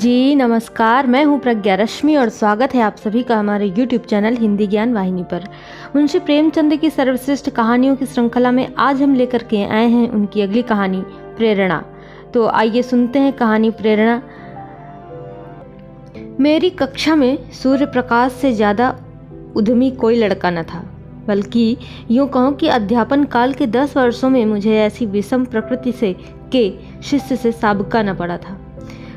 जी नमस्कार, मैं हूं प्रज्ञा रश्मि और स्वागत है आप सभी का हमारे YouTube चैनल हिंदी ज्ञान वाहिनी पर। मुंशी प्रेमचंद की सर्वश्रेष्ठ कहानियों की श्रृंखला में आज हम लेकर के आए हैं उनकी अगली कहानी प्रेरणा। तो आइए सुनते हैं कहानी प्रेरणा। मेरी कक्षा में सूर्य प्रकाश से ज़्यादा उद्यमी कोई लड़का न था, बल्कि यूँ कहूँ कि अध्यापन काल के 10 वर्षों में मुझे ऐसी विषम प्रकृति से के शिष्य से साबका न पड़ा था।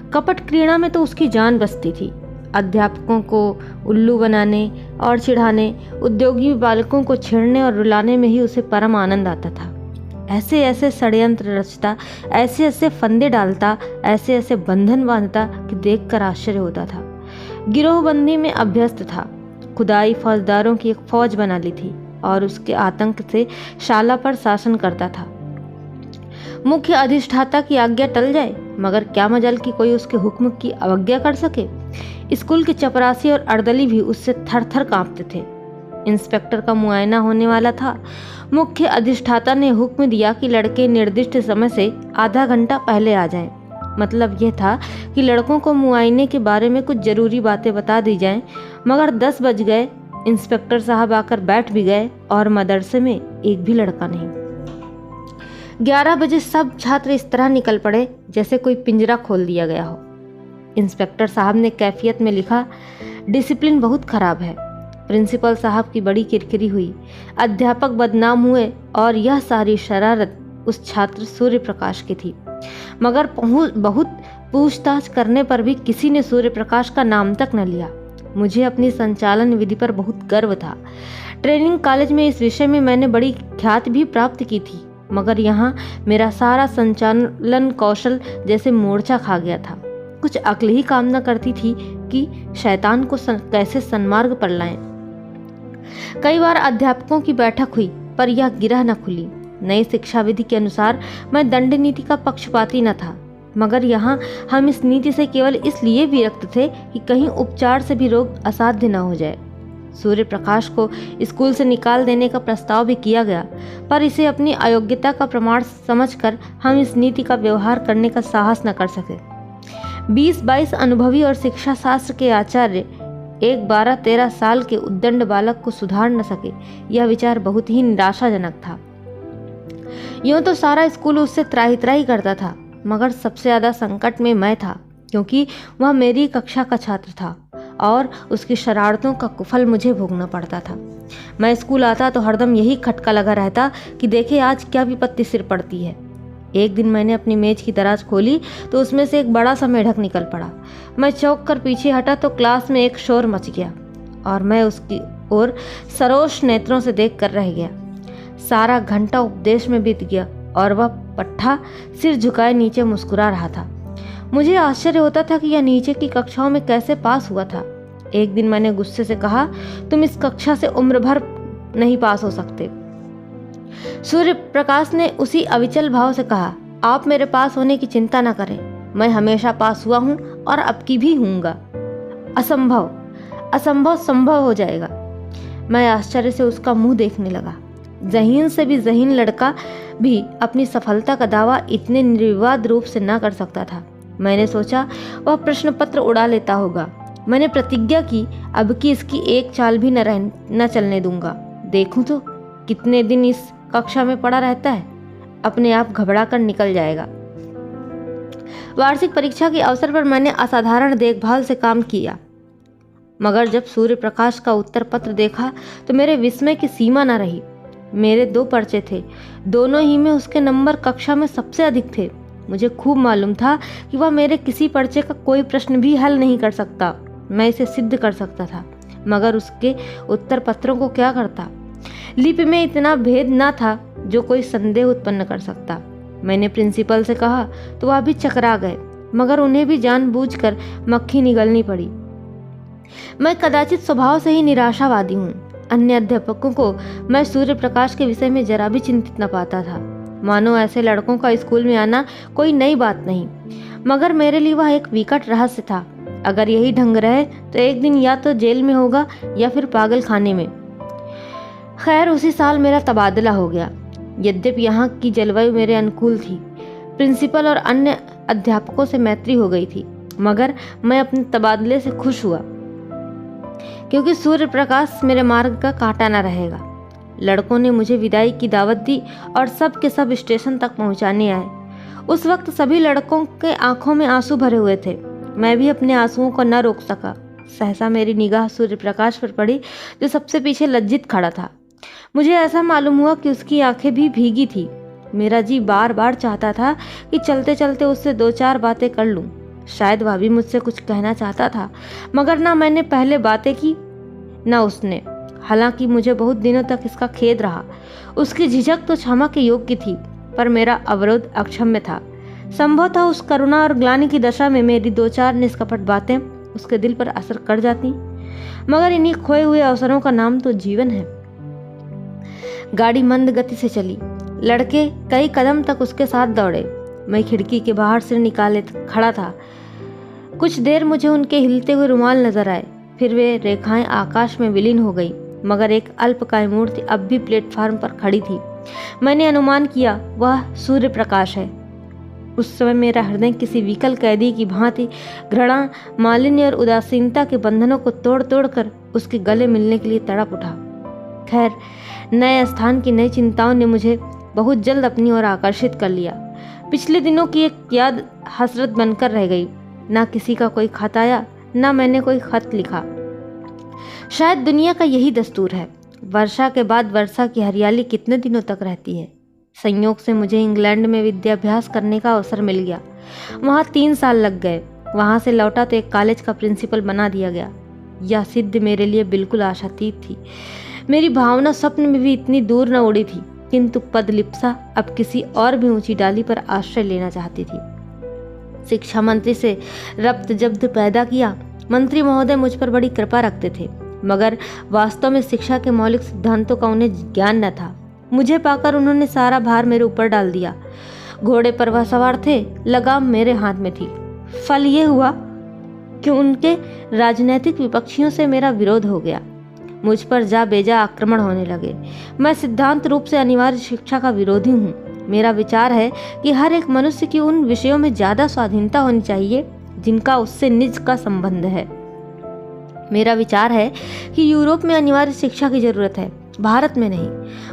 कपट क्रीड़ा में तो उसकी जान बसती थी। अध्यापकों को उल्लू बनाने और चिढ़ाने, उद्योगी बालकों को छेड़ने और रुलाने में ही उसे परम आनंद आता था। ऐसे ऐसे षड्यंत्र रचता, ऐसे ऐसे फंदे डालता, ऐसे ऐसे बंधन बांधता कि देखकर आश्चर्य होता था। गिरोहबंदी में अभ्यस्त था। खुदाई फौजदारों की एक फौज बना ली थी और उसके आतंक से शाला पर शासन करता था। मुख्य अधिष्ठाता की आज्ञा टल जाए, मगर क्या मजाल कि कोई उसके हुक्म की अवज्ञा कर सके। स्कूल के चपरासी और अर्दली भी उससे थर थर कांपते थे। इंस्पेक्टर का मुआयना होने वाला था। मुख्य अधिष्ठाता ने हुक्म दिया कि लड़के निर्दिष्ट समय से आधा घंटा पहले आ जाएं। मतलब यह था कि लड़कों को मुआयने के बारे में कुछ जरूरी बातें बता दी जाएं, मगर 10 बज गए, इंस्पेक्टर साहब आकर बैठ भी गए और मदरसे में एक भी लड़का नहीं। 11 बजे सब छात्र इस तरह निकल पड़े जैसे कोई पिंजरा खोल दिया गया हो। इंस्पेक्टर साहब ने कैफियत में लिखा, डिसिप्लिन बहुत खराब है। प्रिंसिपल साहब की बड़ी किरकिरी हुई। अध्यापक बदनाम हुए और यह सारी शरारत उस छात्र सूर्य प्रकाश की थी। मगर बहुत पूछताछ करने पर भी किसी ने सूर्य प्रकाश का नाम तक न लिया। मुझे अपनी संचालन विधि पर बहुत गर्व था। ट्रेनिंग कॉलेज में इस विषय में मैंने बड़ी ख्याति भी प्राप्त की थी, मगर यहाँ मेरा सारा संचालन कौशल जैसे मोर्चा खा गया था। कुछ अक्ल ही काम न करती थी कि शैतान को कैसे सन्मार्ग पर लाएं। कई बार अध्यापकों की बैठक हुई, पर यह गिरह न खुली। नई शिक्षा विधि के अनुसार मैं दंड नीति का पक्षपाती न था, मगर यहाँ हम इस नीति से केवल इसलिए विरक्त थे कि कहीं उपचार से भी रोग असाध्य न हो जाए। सूर्य प्रकाश को स्कूल से निकाल देने का प्रस्ताव भी किया गया, पर इसे अपनी अयोग्यता का प्रमाण समझकर हम इस नीति का व्यवहार करने का साहस न कर सके। 20-22 अनुभवी और शिक्षा शास्त्र के आचार्य एक 12-13 साल के उद्दंड बालक को सुधार न सके। यह विचार बहुत ही निराशाजनक था। यूं तो सारा स्कूल उससे त्राही त्राही करता था, मगर सबसे ज्यादा संकट में मैं था, क्योंकि वह मेरी कक्षा का छात्र था और उसकी शरारतों का कुफल मुझे भोगना पड़ता था। मैं स्कूल आता तो हरदम यही खटका लगा रहता कि देखे आज क्या विपत्ति सिर पड़ती है। एक दिन मैंने अपनी मेज की दराज खोली तो उसमें से एक बड़ा सा मेढक निकल पड़ा। मैं चौंक कर पीछे हटा तो क्लास में एक शोर मच गया और मैं उसकी ओर सरोष नेत्रों से देख कर रह गया। सारा घंटा उपदेश में बीत गया और वह पट्ठा सिर झुकाए नीचे मुस्कुरा रहा था। मुझे आश्चर्य होता था कि यह नीचे की कक्षाओं में कैसे पास हुआ था। एक दिन मैंने गुस्से से कहा, तुम इस कक्षा से उम्र भर नहीं पास हो सकते। सूर्य प्रकाश ने उसी अविचल भाव से कहा, आप मेरे पास होने की चिंता न करें, मैं हमेशा पास हुआ हूं और अब की भी हूंगा। असंभव संभव हो जाएगा। मैं आश्चर्य से उसका मुंह देखने लगा। ज़हीन से भी ज़हीन लड़का भी अपनी सफलता का दावा इतने निर्विवाद रूप से न कर सकता था। मैंने सोचा वह प्रश्न पत्र उड़ा लेता होगा। मैंने प्रतिज्ञा की, अब की इसकी एक चाल भी न चलने दूंगा। देखूं तो कितने दिन इस कक्षा में पड़ा रहता है, अपने आप घबरा कर निकल जाएगा। वार्षिक परीक्षा के अवसर पर मैंने असाधारण देखभाल से काम किया, मगर जब सूर्य प्रकाश का उत्तर पत्र देखा तो मेरे विस्मय की सीमा न रही। मेरे 2 पर्चे थे, दोनों ही में उसके नंबर कक्षा में सबसे अधिक थे। मुझे खूब मालूम था कि वह मेरे किसी पर्चे का कोई प्रश्न भी हल नहीं कर सकता। मैं इसे सिद्ध कर सकता था, मगर उसके उत्तर पत्रों को क्या करता। लिपि में इतना भेद न था जो कोई संदेह उत्पन्न कर सकता। मैंने प्रिंसिपल से कहा तो वह भी चकरा गए, मगर उन्हें भी जानबूझकर मक्खी निगलनी पड़ी। मैं कदाचित स्वभाव से ही निराशावादी हूँ। अन्य अध्यापकों को मैं सूर्य प्रकाश के विषय में जरा भी चिंतित न पाता था, मानो ऐसे लड़कों का स्कूल में आना कोई नई बात नहीं। मगर मेरे लिए वह एक विकट रहस्य था। अगर यही ढंग रहे तो एक दिन या तो जेल में होगा या फिर पागल खाने में। खैर, उसी साल मेरा तबादला हो गया। यद्यपि यहाँ की जलवायु मेरे अनुकूल थी। प्रिंसिपल और अन्य अध्यापकों से मैत्री हो गई थी। मगर मैं अपने तबादले से खुश हुआ, क्योंकि सूर्य प्रकाश मेरे मार्ग का कांटा न रहेगा। लड़कों ने मुझे विदाई की दावत दी और सब के सब स्टेशन तक पहुंचाने आए। उस वक्त सभी लड़कों के आंखों में आंसू भरे हुए थे। मैं भी अपने आंसुओं को न रोक सका। सहसा मेरी निगाह सूर्य प्रकाश पर पड़ी, जो सबसे पीछे लज्जित खड़ा था। मुझे ऐसा मालूम हुआ कि उसकी आंखें भी भीगी थी। मेरा जी बार बार चाहता था कि चलते चलते उससे 2-4 बातें कर लूं। शायद वह भी मुझसे कुछ कहना चाहता था, मगर ना मैंने पहले बातें की न उसने। हालांकि मुझे बहुत दिनों तक इसका खेद रहा। उसकी झिझक तो क्षमा के योग्य थी, पर मेरा अवरोध अक्षम्य था। संभव था उस करुणा और ग्लानि की दशा में मेरी 2-4 निष्कपट बातें उसके दिल पर असर कर जाती, मगर इन्हीं खोए हुए अवसरों का नाम तो जीवन है। गाड़ी मंद गति से चली। लड़के कई कदम तक उसके साथ दौड़े। मैं खिड़की के बाहर सिर निकाले खड़ा था। कुछ देर मुझे उनके हिलते हुए रुमाल नजर आए, फिर वे रेखाएं आकाश में विलीन हो गई, मगर एक अल्पकाय मूर्ति अब भी प्लेटफार्म पर खड़ी थी। मैंने अनुमान किया वह सूर्य प्रकाश है। उस समय मेरा हृदय किसी विकल कैदी की भांति घृणा, मालिन्य और उदासीनता के बंधनों को तोड़ तोड़ कर उसके गले मिलने के लिए तड़प उठा। खैर, नए स्थान की नई चिंताओं ने मुझे बहुत जल्द अपनी ओर आकर्षित कर लिया। पिछले दिनों की एक याद हसरत बनकर रह गई। ना किसी का कोई खत आया, ना मैंने कोई खत लिखा। शायद दुनिया का यही दस्तूर है। वर्षा के बाद वर्षा की हरियाली कितने दिनों तक रहती है। संयोग से मुझे इंग्लैंड में विद्याभ्यास करने का अवसर मिल गया। वहाँ 3 साल लग गए। वहाँ से लौटा तो एक कॉलेज का प्रिंसिपल बना दिया गया। यह सिद्ध मेरे लिए बिल्कुल आशातीत थी। मेरी भावना स्वप्न में भी इतनी दूर न उड़ी थी, किंतु पदलिप्सा अब किसी और भी ऊंची डाली पर आश्रय लेना चाहती थी। शिक्षा मंत्री से रब्त जब्त पैदा किया। मंत्री महोदय मुझ पर बड़ी कृपा रखते थे, मगर वास्तव में शिक्षा के मौलिक सिद्धांतों का उन्हें ज्ञान न था। मुझे पाकर उन्होंने सारा भार मेरे ऊपर डाल दिया। घोड़े पर वह सवार थे, लगाम मेरे हाथ में थी। फल ये हुआ कि उनके राजनीतिक विपक्षियों से मेरा विरोध हो गया। मुझ पर जा बेजा आक्रमण होने लगे। मैं सिद्धांत रूप से अनिवार्य शिक्षा का विरोधी हूँ। मेरा विचार है कि हर एक मनुष्य की उन विषयों में ज्यादा स्वाधीनता होनी चाहिए जिनका उससे निज का संबंध है। मेरा विचार है कि यूरोप में अनिवार्य शिक्षा की जरूरत है, भारत में नहीं।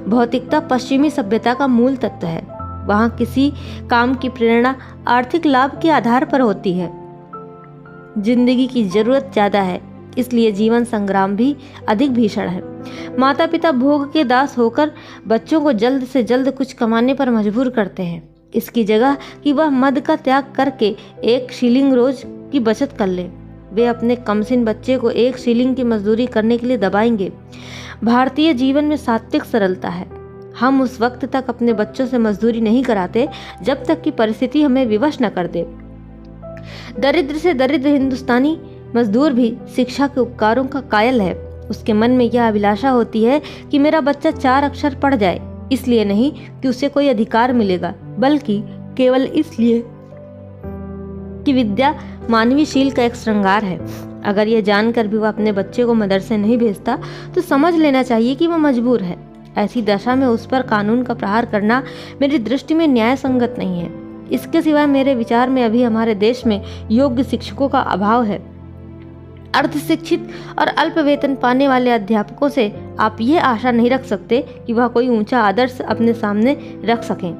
भौतिकता पश्चिमी सभ्यता का मूल तत्व है। वहाँ किसी काम की प्रेरणा आर्थिक लाभ के आधार पर होती है। जिंदगी की जरूरत ज्यादा है, इसलिए जीवन संग्राम भी अधिक भीषण है। माता पिता भोग के दास होकर बच्चों को जल्द से जल्द कुछ कमाने पर मजबूर करते हैं, इसकी जगह कि वह मद का त्याग करके 1 शिलिंग रोज की बचत कर ले। वे अपने कमसिन बच्चे को 1 शिलिंग की मजदूरी करने के लिए दबाएंगे। भारतीय जीवन में सात्विक सरलता है। हम उस वक्त तक अपने बच्चों से मजदूरी नहीं कराते जब तक कि परिस्थिति हमें विवश न कर दे। दरिद्र से दरिद्र हिंदुस्तानी मजदूर भी शिक्षा के उपकारों का कायल है। उसके मन में यह अभिलाषा होती है कि मेरा बच्चा 4 अक्षर पढ़ जाए, इसलिए नहीं कि उसे कोई अधिकार मिलेगा, बल्कि केवल इसलिए कि विद्या मानवीय शील का एक श्रृंगार है। अगर यह जानकर भी वह अपने बच्चे को मदरसे नहीं भेजता तो समझ लेना चाहिए कि वह मजबूर है। ऐसी दशा में उस पर कानून का प्रहार करना मेरी दृष्टि में न्याय संगत नहीं है। इसके सिवाय मेरे विचार में अभी हमारे देश में योग्य शिक्षकों का अभाव है। अर्ध शिक्षित और अल्प वेतन पाने वाले अध्यापकों से आप ये आशा नहीं रख सकते कि वह कोई ऊंचा आदर्श अपने सामने रख सकें।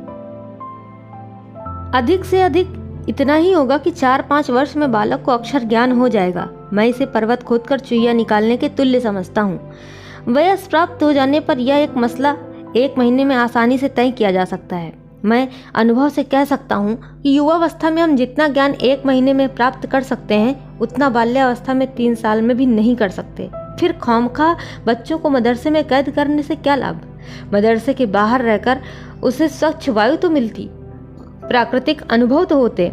अधिक से अधिक इतना ही होगा कि 4-5 वर्ष में बालक को अक्षर ज्ञान हो जाएगा। मैं इसे पर्वत खोदकर चुईया निकालने के तुल्य समझता हूँ। वयस प्राप्त हो जाने पर यह एक मसला 1 महीने में आसानी से तय किया जा सकता है। मैं अनुभव से कह सकता हूँ कि युवावस्था में हम जितना ज्ञान 1 महीने में प्राप्त कर सकते हैं, उतना बाल्यावस्था में 3 साल में भी नहीं कर सकते। फिर खामखा बच्चों को मदरसे में कैद करने से क्या लाभ? मदरसे के बाहर रहकर उसे स्वच्छ वायु तो मिलती, प्राकृतिक अनुभव तो होते।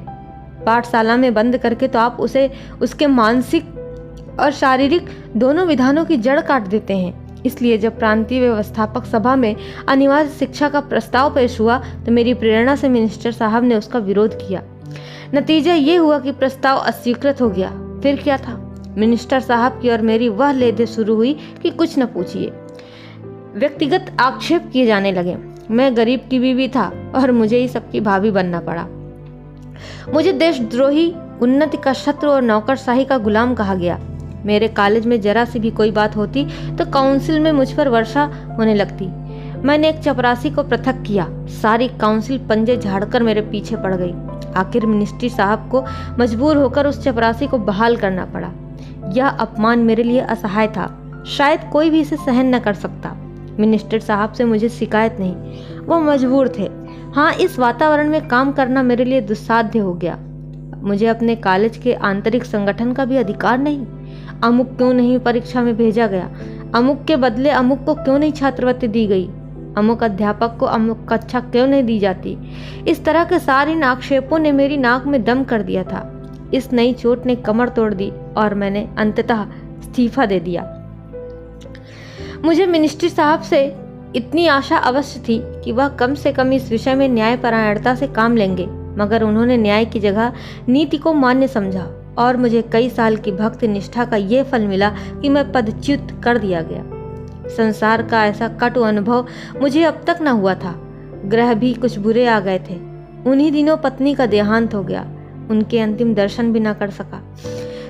पाठशाला में बंद करके तो आप उसे उसके मानसिक और शारीरिक दोनों विधानों की जड़ काट देते हैं। इसलिए जब प्रांतीय व्यवस्थापक सभा में अनिवार्य शिक्षा का प्रस्ताव पेश हुआ तो मेरी प्रेरणा से मिनिस्टर साहब ने उसका विरोध किया। नतीजा ये हुआ कि प्रस्ताव अस्वीकृत हो गया। फिर क्या था, मिनिस्टर साहब की और मेरी वह लेदे शुरू हुई कि कुछ न पूछिए। व्यक्तिगत आक्षेप किए जाने लगे। मैं गरीब की बीवी था और मुझे ही सबकी भाभी बनना पड़ा। मुझे देशद्रोही उन्नति का शत्रु और नौकरशाही का गुलाम कहा गया। मेरे कॉलेज में जरा सी भी कोई बात होती तो काउंसिल में मुझ पर वर्षा होने लगती। मैंने एक चपरासी को पृथक किया। सारी काउंसिल पंजे झाड़कर मेरे पीछे पड़ गई। आखिर मिनिस्ट्री साहब को मजबूर होकर उस चपरासी को बहाल करना पड़ा। यह अपमान मेरे लिए असहाय था। शायद कोई भी इसे सहन न कर सकता। मिनिस्टर साहब से मुझे शिकायत नहीं, वो मजबूर थे। हाँ, इस वातावरण में काम करना मेरे लिए दुस्साध्य हो गया। मुझे अपने कॉलेज के आंतरिक संगठन का भी अधिकार नहीं। अमुक क्यों नहीं परीक्षा में भेजा गया, अमुक के बदले अमुक को क्यों नहीं छात्रवृत्ति दी गई, अमुक अध्यापक को अमुक कक्षा क्यों नहीं दी जाती। इस तरह के सारे आक्षेपों ने मेरी नाक में दम कर दिया था। इस नई चोट ने कमर तोड़ दी और मैंने अंततः इस्तीफा दे दिया। मुझे मिनिस्ट्री साहब से इतनी आशा अवश्य थी कि वह कम से कम इस विषय में न्यायपरायणता से काम लेंगे, मगर उन्होंने न्याय की जगह नीति को मान्य समझा और मुझे कई साल की भक्ति निष्ठा का ये फल मिला कि मैं पदच्युत कर दिया गया। संसार का ऐसा कटु अनुभव मुझे अब तक न हुआ था। ग्रह भी कुछ बुरे आ गए थे। उन्हीं दिनों पत्नी का देहांत हो गया। उनके अंतिम दर्शन भी न कर सका।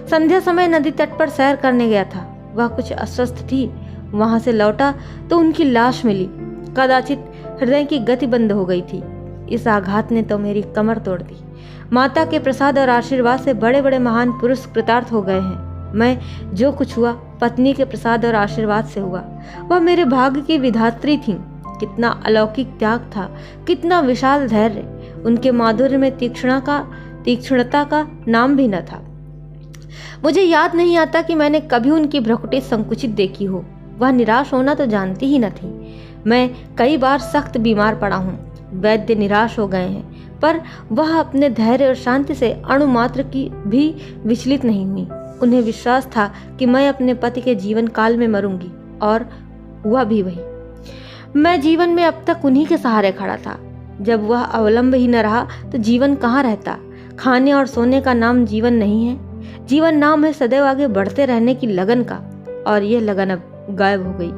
संध्या समय नदी तट पर सैर करने गया था। वह कुछ अस्वस्थ थी। वहां से लौटा तो उनकी लाश मिली। कदाचित हृदय की गति बंद हो गई थी। इस आघात ने तो मेरी कमर तोड़ दी। माता के प्रसाद और आशीर्वाद से बड़े बड़े महान पुरुष कृतार्थ हो गए हैं। मैं जो कुछ हुआ पत्नी के प्रसाद और आशीर्वाद से हुआ। वह मेरे भाग्य की विधात्री थी। कितना अलौकिक त्याग था, कितना विशाल धैर्य। उनके माधुर्य में तीक्ष्णता का नाम भी न था। मुझे याद नहीं आता कि मैंने कभी उनकी भ्रुकुटी संकुचित देखी हो। वह निराश होना तो जानती ही न थी। मैं कई बार सख्त बीमार पड़ा हूँ। वैद्य निराश हो गए हैं, पर वह अपने धैर्य और शांति से अणु मात्र की भी विचलित नहीं हुई। उन्हें विश्वास था कि मैं अपने पति के जीवन काल में मरूंगी, और हुआ भी वही। मैं जीवन में अब तक उन्हीं के सहारे खड़ा था। जब वह अवलंब ही न रहा तो जीवन कहाँ रहता। खाने और सोने का नाम जीवन नहीं है। जीवन नाम है सदैव आगे बढ़ते रहने की लगन का, और यह लगन अब गायब हो गई।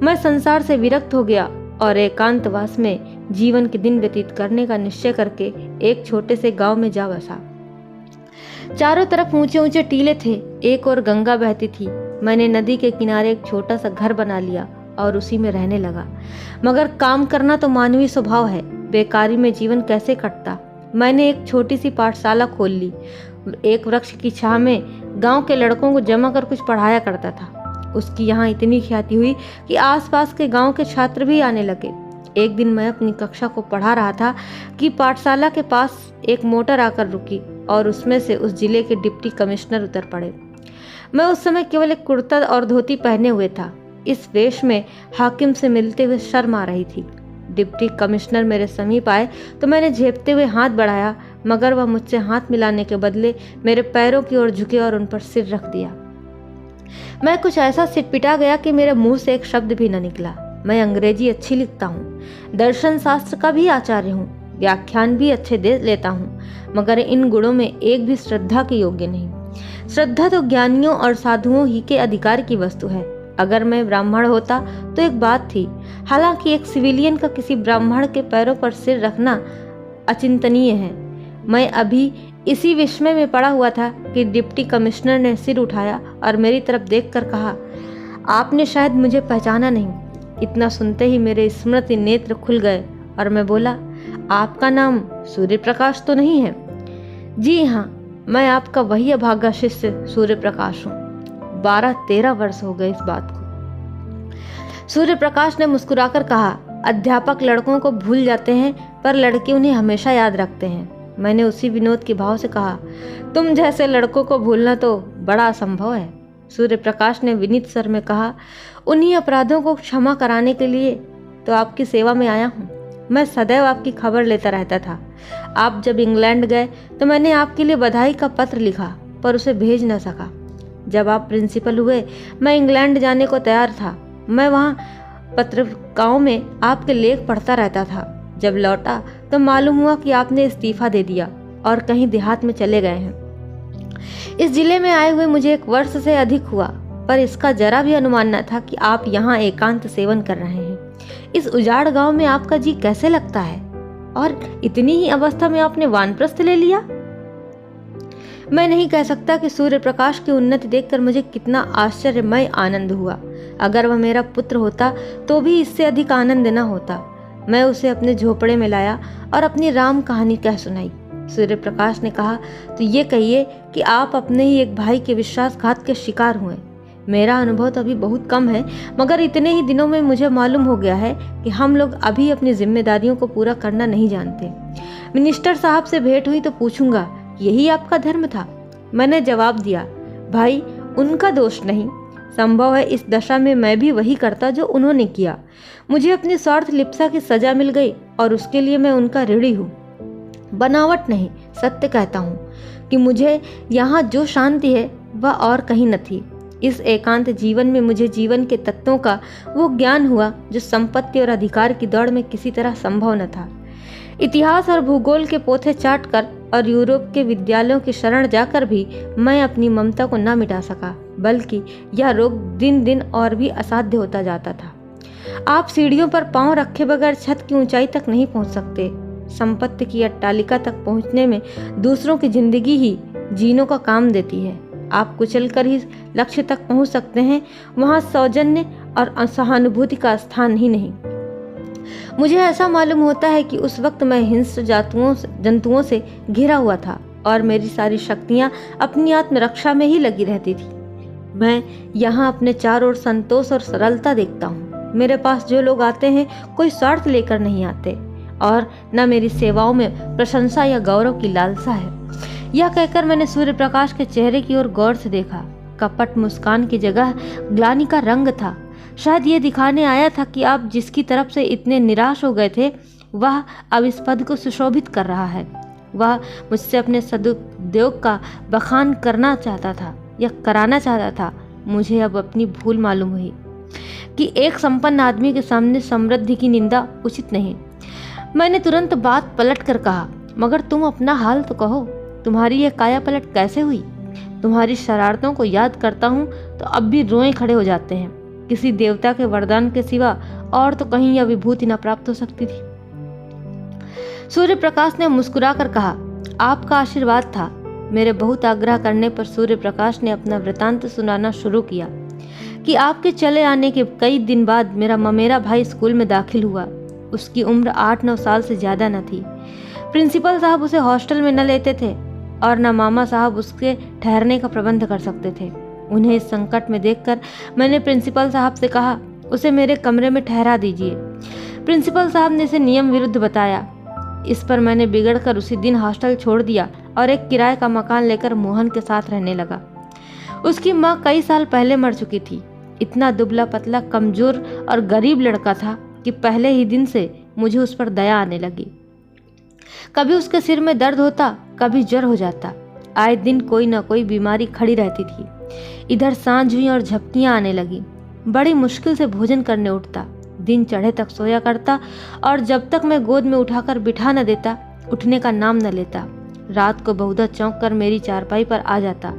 मैं संसार से विरक्त हो गया और एकांतवास में जीवन के दिन व्यतीत करने का निश्चय करके एक छोटे से गांव में जा बसा। चारों तरफ ऊंचे ऊंचे टीले थे। एक और गंगा बहती थी। मैंने नदी के किनारे एक छोटा सा घर बना लिया और उसी में रहने लगा। मगर काम करना तो मानवीय स्वभाव है। बेकारी में जीवन कैसे कटता। मैंने एक छोटी सी पाठशाला खोल ली। एक वृक्ष की छांव में गांव के लड़कों को जमा कर कुछ पढ़ाया करता था। उसकी यहाँ इतनी ख्याति हुई कि आसपास के गांव के छात्र भी आने लगे। एक दिन मैं अपनी कक्षा को पढ़ा रहा था कि पाठशाला के पास एक मोटर आकर रुकी और उसमें से उस जिले के डिप्टी कमिश्नर उतर पड़े। मैं उस समय केवल एक कुर्ता और धोती पहने हुए था। इस वेश में हाकिम से मिलते हुए शर्म आ रही थी। डिप्टी कमिश्नर मेरे समीप आए तो मैंने झेपते हुए हाथ बढ़ाया, मगर वह मुझसे हाथ मिलाने के बदले मेरे पैरों की ओर झुके और उन पर सिर रख दिया। मैं कुछ ऐसा सिटपिटा गया कि मेरे मुंह से एक शब्द भी न निकला। मैं अंग्रेजी अच्छी लिखता हूँ, दर्शन शास्त्र का भी आचार्य हूँ, व्याख्यान भी अच्छे दे लेता हूँ, मगर इन गुणों में एक भी श्रद्धा के योग्य नहीं। श्रद्धा तो ज्ञानियों और साधुओं ही के अधिकार की वस्तु है। अगर मैं ब्राह्मण होता तो एक बात थी, हालांकि एक सिविलियन का किसी ब्राह्मण के पैरों पर सिर रखना अचिंतनीय है। मैं अभी इसी विस्मय में पड़ा हुआ था कि डिप्टी कमिश्नर ने सिर उठाया और मेरी तरफ देखकर कहा, आपने शायद मुझे पहचाना नहीं। इतना सुनते ही मेरे स्मृति नेत्र खुल गए और मैं बोला, आपका नाम सूर्य प्रकाश तो नहीं है? जी हाँ, मैं आपका वही अभागा शिष्य सूर्य प्रकाश हूँ। 12-13 वर्ष हो गए इस बात को। सूर्य प्रकाश ने मुस्कुराकर कहा, अध्यापक लड़कों को भूल जाते हैं पर लड़के उन्हें हमेशा याद रखते हैं। मैंने उसी विनोद के भाव से कहा, तुम जैसे लड़कों को भूलना तो बड़ा असंभव है। सूर्य प्रकाश ने विनीत स्वर में कहा, उन्हीं अपराधों को क्षमा कराने के लिए तो आपकी सेवा में आया हूँ। मैं सदैव आपकी खबर लेता रहता था। आप जब इंग्लैंड गए तो मैंने आपके लिए बधाई का पत्र लिखा, पर उसे भेज न सका। जब आप प्रिंसिपल हुए मैं इंग्लैंड जाने को तैयार था। मैं वहाँ पत्रिकाओं में आपके लेख पढ़ता रहता था। जब लौटा तो मालूम हुआ कि आपने इस्तीफा दे दिया और कहीं देहात में चले गए हैं। इस जिले में आए हुए मुझे 1 वर्ष से अधिक हुआ, पर इसका जरा भी अनुमान न था कि आप यहाँ एकांत सेवन कर रहे हैं। इस उजाड़ गांव में आपका जी कैसे लगता है? और इतनी ही अवस्था में आपने वानप्रस्थ ले लिया? मैं नहीं कह सकता कि सूर्य प्रकाश की उन्नति देखकर मुझे कितना आश्चर्यमय आनंद हुआ। अगर वह मेरा पुत्र होता तो भी इससे अधिक आनंद न होता। मैं उसे अपने झोपड़े में लाया और अपनी राम कहानी कह सुनाई। सूर्य प्रकाश ने कहा, तो ये कहिए कि आप अपने ही एक भाई के विश्वासघात के शिकार हुए। मेरा अनुभव तो अभी बहुत कम है, मगर इतने ही दिनों में मुझे मालूम हो गया है कि हम लोग अभी अपनी जिम्मेदारियों को पूरा करना नहीं जानते। मिनिस्टर साहब से भेंट हुई तो पूछूंगा, यही आपका धर्म था? मैंने जवाब दिया, भाई उनका दोष नहीं, संभव है इस दशा में मैं भी वही करता जो उन्होंने किया। मुझे अपनी स्वार्थ लिप्सा की सजा मिल गई और उसके लिए मैं उनका ऋणी हूँ। बनावट नहीं, सत्य कहता हूँ कि मुझे यहाँ जो शांति है वह और कहीं न थी। इस एकांत जीवन में मुझे जीवन के तत्वों का वो ज्ञान हुआ जो संपत्ति और अधिकार की दौड़ में किसी तरह संभव न था। इतिहास और भूगोल के पोथे चाटकर और यूरोप के विद्यालयों की शरण जाकर भी मैं अपनी ममता को न मिटा सका, बल्कि यह रोग दिन दिन और भी असाध्य होता जाता था। आप सीढ़ियों पर पांव रखे बगैर छत की ऊंचाई तक नहीं पहुंच सकते। संपत्ति की अट्टालिका तक पहुंचने में दूसरों की जिंदगी ही जीनों का काम देती है। आप कुचल कर ही लक्ष्य तक पहुंच सकते हैं, वहां सौजन्य और सहानुभूति का स्थान ही नहीं। मुझे ऐसा मालूम होता है कि उस वक्त मैं हिंस्र जंतुओं से घिरा हुआ था और मेरी सारी शक्तियां अपनी आत्मरक्षा में ही लगी रहती थी। मैं यहाँ अपने चारों ओर संतोष और सरलता देखता हूँ। मेरे पास जो लोग आते हैं कोई स्वार्थ लेकर नहीं आते और न मेरी सेवाओं में प्रशंसा या गौरव की लालसा है। यह कहकर मैंने सूर्य प्रकाश के चेहरे की ओर गौर से देखा। कपट मुस्कान की जगह ग्लानि का रंग था। शायद ये दिखाने आया था कि आप जिसकी तरफ से इतने निराश हो गए थे वह अब इस पद को सुशोभित कर रहा है। वह मुझसे अपने सदुपयोग का बखान करना चाहता था या कराना चाहता था। मुझे अब अपनी भूल मालूम हुई कि एक संपन्न आदमी के सामने समृद्धि की निंदा उचित नहीं। मैंने तुरंत बात पलट कर कहा, मगर तुम अपना हाल तो कहो, तुम्हारी यह काया पलट कैसे हुई? तुम्हारी शरारतों को याद करता हूँ तो अब भी रोए खड़े हो जाते हैं। किसी देवता के वरदान के सिवा और तो कहीं यह विभूति न प्राप्त हो सकती थी। सूर्य प्रकाश ने मुस्कुराकर कहा, आपका आशीर्वाद था। मेरे बहुत आग्रह करने पर सूर्य प्रकाश ने अपना वृतांत सुनाना शुरू किया कि आपके चले आने के कई दिन बाद मेरा ममेरा भाई स्कूल में दाखिल हुआ। उसकी उम्र 8-9 साल से ज्यादा न थी। प्रिंसिपल साहब उसे हॉस्टल में न लेते थे और न मामा साहब उसके ठहरने का प्रबंध कर सकते थे। उन्हें इस संकट में देखकर मैंने प्रिंसिपल साहब से कहा, उसे मेरे कमरे में ठहरा दीजिए। प्रिंसिपल साहब ने इसे नियम विरुद्ध बताया। इस पर मैंने बिगड़कर उसी दिन हॉस्टल छोड़ दिया और एक किराए का मकान लेकर मोहन के साथ रहने लगा। उसकी माँ कई साल पहले मर चुकी थी। इतना दुबला पतला कमजोर और गरीब लड़का था कि पहले ही दिन से मुझे उस पर दया आने लगी। कभी उसके सिर में दर्द होता, कभी ज्वर हो जाता। आए दिन कोई न कोई बीमारी खड़ी रहती थी। इधर सांझ हुई और झपकियां आने लगी। बड़ी मुश्किल से भोजन करने उठता। दिन चढ़े तक सोया करता और जब तक मैं गोद में उठाकर बिठा न देता उठने का नाम न लेता। रात को बहुधा चौंक कर मेरी चारपाई पर आ जाता,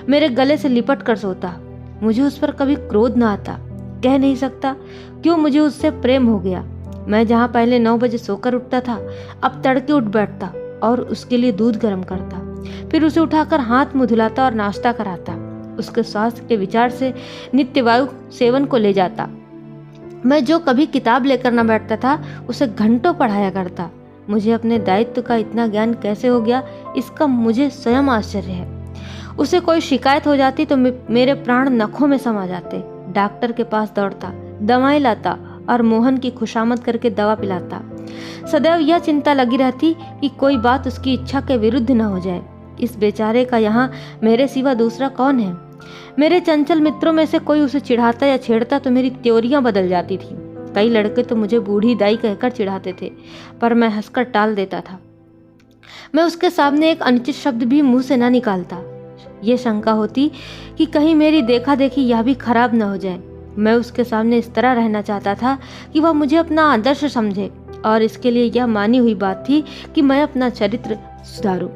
मेरे गले से लिपट कर सोता। मुझे उस पर कभी क्रोध न आता। कह नहीं सकता क्यों मुझे उससे प्रेम हो गया। मैं जहाँ पहले 9 बजे सोकर उठता था, अब तड़के उठ बैठता और उसके लिए दूध गर्म करता, फिर उसे उठाकर हाथ मुँह धुलाता और नाश्ता कराता। उसके स्वास्थ्य के विचार से नित्य वायु सेवन को ले जाता। मैं जो कभी किताब लेकर न बैठता था उसे घंटों पढ़ाया करता। मुझे अपने दायित्व का इतना ज्ञान कैसे हो गया, इसका मुझे स्वयं आश्चर्य है। उसे कोई शिकायत हो जाती तो मेरे प्राण नखों में समा जाते। डॉक्टर के पास दौड़ता, दवाएं लाता और मोहन की खुशामद करके दवा पिलाता। सदैव यह चिंता लगी रहती कि कोई बात उसकी इच्छा के विरुद्ध न हो जाए। इस बेचारे का यहाँ मेरे सिवा दूसरा कौन है? मेरे चंचल मित्रों में से कोई उसे चिढ़ाता या छेड़ता तो मेरी त्योरियां बदल जाती थी। कई लड़के तो मुझे बूढ़ी दाई कहकर चिढ़ाते थे, पर मैं हंसकर टाल देता था। मैं उसके सामने एक अनुचित शब्द भी मुंह से न निकालता। ये शंका होती कि कहीं मेरी देखा देखी यह भी खराब न हो जाए। मैं उसके सामने इस तरह रहना चाहता था कि वह मुझे अपना आदर्श समझे और इसके लिए यह मानी हुई बात थी कि मैं अपना चरित्र सुधारूं।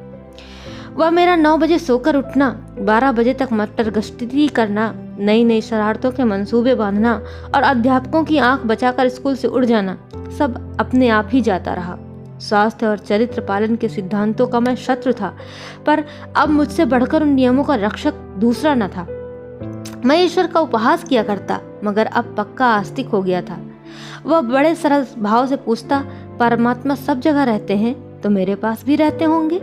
वह मेरा 9 बजे सोकर उठना, 12 बजे तक मटर गश्ती करना, नई नई शरारतों के मंसूबे बांधना और अध्यापकों की आंख बचाकर स्कूल से उड़ जाना, सब अपने आप ही जाता रहा। स्वास्थ्य और चरित्र पालन के सिद्धांतों का मैं शत्रु था, पर अब मुझसे बढ़कर उन नियमों का रक्षक दूसरा न था। मैं ईश्वर का उपहास किया करता, मगर अब पक्का आस्तिक हो गया था। वह बड़े सरल भाव से पूछता, परमात्मा सब जगह रहते हैं तो मेरे पास भी रहते होंगे?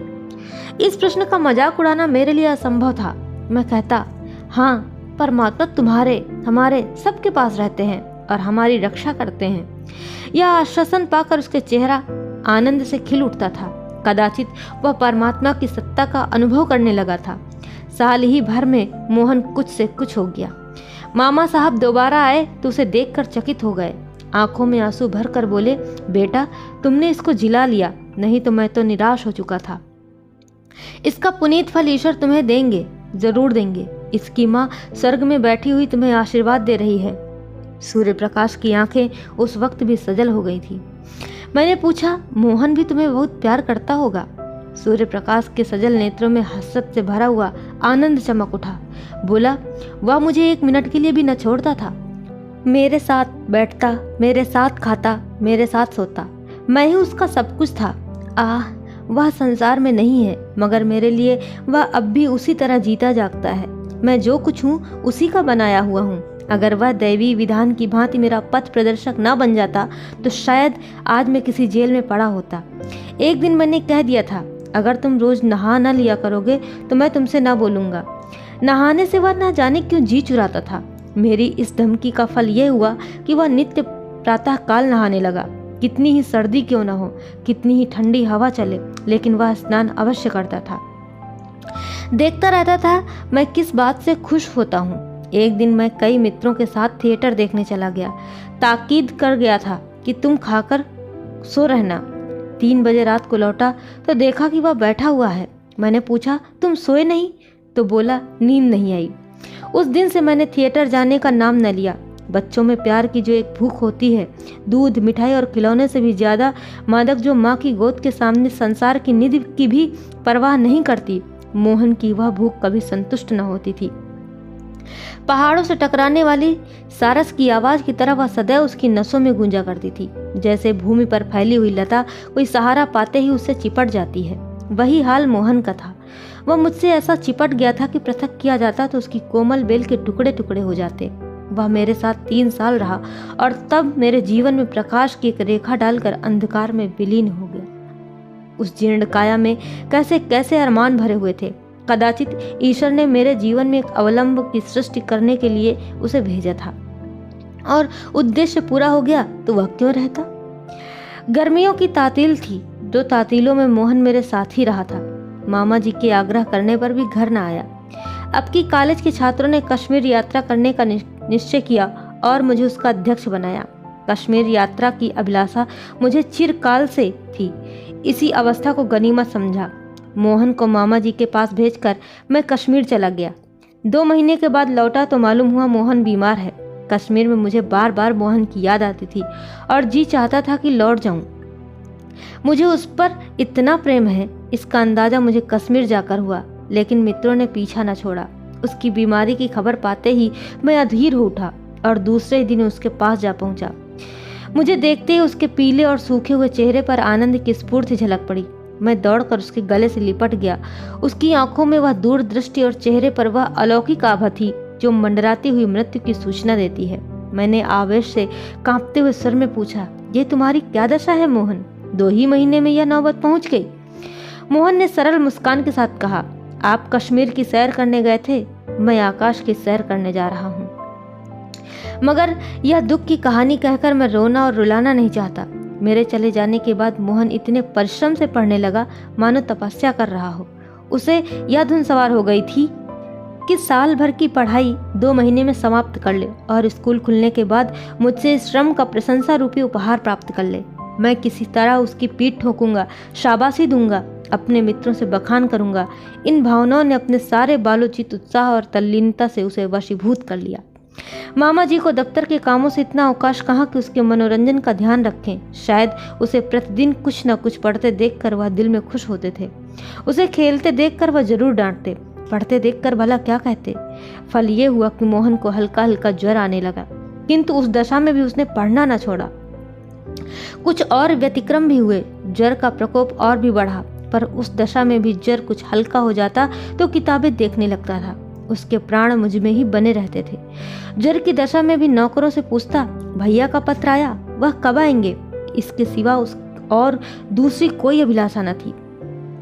इस प्रश्न का मजाक उड़ाना मेरे लिए असंभव था। मैं कहता, हाँ, परमात्मा तुम्हारे, हमारे सबके पास रहते हैं और हमारी रक्षा करते हैं। यह आश्वासन पाकर उसके चेहरा आनंद से खिल उठता था। कदाचित वह परमात्मा की सत्ता का अनुभव करने लगा था। साल ही भर में मोहन कुछ से कुछ हो गया। मामा साहब दोबारा आए तो उसे देखकर चकित हो गए। आंखों में आंसू भर कर बोले, बेटा, तुमने इसको जिला लिया, नहीं तो मैं तो निराश हो चुका था। इसका पुनीत फल ईश्वर तुम्हें देंगे, जरूर देंगे। इसकी माँ स्वर्ग में बैठी हुई तुम्हें आशीर्वाद दे रही है। सूर्य प्रकाश की आंखें उस वक्त भी सजल हो गई थी। मैंने पूछा, मोहन भी तुम्हें बहुत प्यार करता होगा? सूर्य प्रकाश के सजल नेत्रों में हसरत से भरा हुआ आनंद चमक उठा। बोला, वह मुझे एक मिनट के लिए भी न छोड़ता था। मेरे साथ बैठता, मेरे साथ खाता, मेरे साथ सोता। मैं ही उसका सब कुछ था। वह संसार में नहीं है, मगर मेरे लिए वह अब भी उसी तरह जीता जागता है। मैं जो कुछ हूँ उसी का बनाया हुआ हूँ। अगर वह दैवी विधान की भांति मेरा पथ प्रदर्शक न बन जाता तो शायद आज मैं किसी जेल में पड़ा होता। एक दिन मैंने कह दिया था, अगर तुम रोज नहा न लिया करोगे तो मैं तुमसे न बोलूँगा। नहाने से वह न जाने क्यों जी चुराता था। मेरी इस धमकी का फल यह हुआ कि वह नित्य प्रातः काल नहाने लगा। कितनी ही सर्दी क्यों न हो, कितनी ही ठंडी हवा चले, लेकिन वह स्नान अवश्य करता था। देखता रहता था मैं किस बात से खुश होता हूँ। एक दिन मैं कई मित्रों के साथ थिएटर देखने चला गया। ताकीद कर गया था कि तुम खाकर सो रहना। 3 बजे रात को लौटा तो देखा कि वह बैठा हुआ है। मैंने पूछा, तुम सोए नहीं? तो बोला, नींद नहीं आई। उस दिन से मैंने थिएटर जाने का नाम न लिया। बच्चों में प्यार की जो एक भूख होती है, दूध, मिठाई और खिलौने से भी ज्यादा मादक, जो माँ की गोद के सामने संसार की निधि की भी परवाह नहीं करती, मोहन की वह भूख कभी संतुष्ट न होती थी। पहाड़ों से टकराने वाली सारस की आवाज की तरह वह सदैव उसकी नसों में गूंजा करती थी। जैसे भूमि पर फैली हुई लता कोई सहारा पाते ही उससे चिपट जाती है, वही हाल मोहन का था। वह मुझसे ऐसा चिपट गया था कि पृथक किया जाता तो उसकी कोमल बेल के टुकड़े टुकड़े हो जाते। वह मेरे साथ 3 साल रहा और तब मेरे जीवन में प्रकाश की एक रेखा डालकर अंधकार में विलीन हो गया। उस जीर्ण काया में कैसे कैसे अरमान भरे हुए थे। कदाचित ईश्वर ने मेरे जीवन में एक अवलंब की सृष्टि करने के लिए उसे भेजा था, और उद्देश्य पूरा हो गया तो वह क्यों रहता। गर्मियों की तातील थी। 2 तातीलों में मोहन मेरे साथ ही रहा था। मामा जी के आग्रह करने पर भी घर न आया। अब की कॉलेज के छात्रों ने कश्मीर यात्रा करने का निश्चय किया और मुझे उसका अध्यक्ष बनाया। कश्मीर यात्रा की अभिलाषा मुझे चिरकाल से थी। इसी अवस्था को गनीमत समझा। मोहन को मामा जी के पास भेजकर मैं कश्मीर चला गया। 2 महीने के बाद लौटा तो मालूम हुआ मोहन बीमार है। कश्मीर में मुझे बार बार मोहन की याद आती थी और जी चाहता था कि लौट जाऊं। मुझे उस पर इतना प्रेम है, इसका अंदाजा मुझे कश्मीर जाकर हुआ, लेकिन मित्रों ने पीछा न छोड़ा। उसकी बीमारी की खबर पाते ही मैं अधीर हो उठा और दूसरे दिन उसके पास जा पहुंचा। मुझे देखते ही उसके पीले और सूखे हुए चेहरे पर आनंद की स्फूर्ति झलक पड़ी। मैं दौड़कर उसके गले से लिपट गया। उसकी आंखों में वह दूरदृष्टि और चेहरे पर वह अलौकिक आभा थी जो मंडराती हुई मृत्यु की सूचना देती है। मैंने आवेश से कांपते हुए स्वर में पूछा, ये तुम्हारी क्या दशा है मोहन? 2 ही महीने में यह नौबत पहुंच गई। मोहन ने सरल मुस्कान के साथ कहा, आप कश्मीर की सैर करने गए थे, मैं आकाश की सैर करने जा रहा हूँ। मगर यह दुख की कहानी कहकर मैं रोना और रुलाना नहीं चाहता। मेरे चले जाने के बाद मोहन इतने परिश्रम से पढ़ने लगा मानो तपस्या कर रहा हो। उसे यह धुन सवार हो गई थी कि साल भर की पढ़ाई 2 महीने में समाप्त कर ले और स्कूल खुलने के बाद मुझसे इस श्रम का प्रशंसा रूपी उपहार प्राप्त कर ले। मैं किसी तरह उसकी पीठ ठोकूंगा, शाबाशी दूंगा, अपने मित्रों से बखान करूंगा। इन भावनाओं ने अपने सारे बालोचित उत्साह और तल्लीनता से उसे वशीभूत कर लिया। मामा जी को दफ्तर के कामों से इतना अवकाश कहाँ कि उसके मनोरंजन का ध्यान रखें। शायद उसे प्रतिदिन कुछ न कुछ पढ़ते देखकर वह दिल में खुश होते थे। उसे खेलते देखकर वह जरूर डांटते, पढ़ते देखकर भला क्या कहते। फल ये हुआ कि मोहन को हल्का हल्का ज्वर आने लगा, किंतु उस दशा में भी उसने पढ़ना न छोड़ा। कुछ और व्यतिक्रम भी हुए। ज्वर का प्रकोप और भी बढ़ा, पर उस दशा में भी ज्वर कुछ हल्का हो जाता तो किताबें देखने लगता था। उसके प्राण मुझ में ही बने रहते थे। ज्वर की दशा में भी नौकरों से पूछता, भैया का पत्र आया, वह कब आएंगे? इसके सिवा और दूसरी कोई अभिलाषा न थी।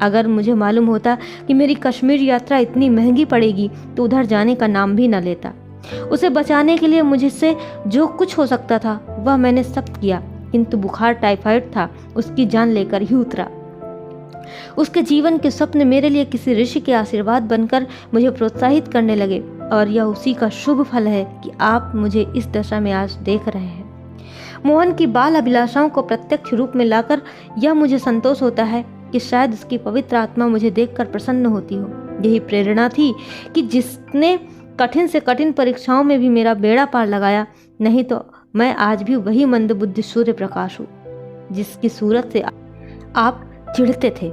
अगर मुझे मालूम होता कि मेरी कश्मीर यात्रा इतनी महंगी पड़ेगी तो उधर जाने का नाम भी न लेता। उसे बचाने के लिए मुझसे जो कुछ हो सकता था वह मैंने सब किया, किंतु बुखार टाइफाइड था, उसकी जान लेकर ही उतरा। उसके जीवन के स्वप्न मेरे लिए किसी ऋषि के आशीर्वाद बनकर मुझे प्रोत्साहित करने लगे, और यह उसी का शुभ फल है कि आप मुझे इस दशा में आज देख रहे हैं। मोहन की बाल अभिलाषाओं को प्रत्यक्ष रूप में लाकर यह मुझे संतोष होता है कि शायद उसकी पवित्र आत्मा मुझे देखकर प्रसन्न होती हो। यही प्रेरणा थी कि जिसने कठिन से कठिन परीक्षाओं में भी मेरा बेड़ा पार लगाया, नहीं तो मैं आज भी वही मंदबुद्धि सूर्य प्रकाश हूँ जिसकी सूरत से आप चिढ़ते थे।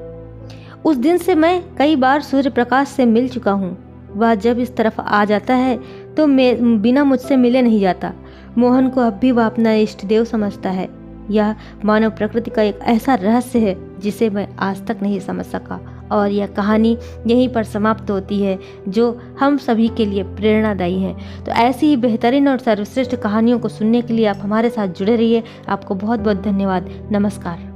उस दिन से मैं कई बार सूर्य प्रकाश से मिल चुका हूँ। वह जब इस तरफ आ जाता है तो मैं बिना मुझसे मिले नहीं जाता। मोहन को अब भी वह अपना इष्ट देव समझता है। यह मानव प्रकृति का एक ऐसा रहस्य है जिसे मैं आज तक नहीं समझ सका, और यह कहानी यहीं पर समाप्त होती है जो हम सभी के लिए प्रेरणादायी है। तो ऐसी ही बेहतरीन और सर्वश्रेष्ठ कहानियों को सुनने के लिए आप हमारे साथ जुड़े रहिए। आपको बहुत बहुत धन्यवाद। नमस्कार।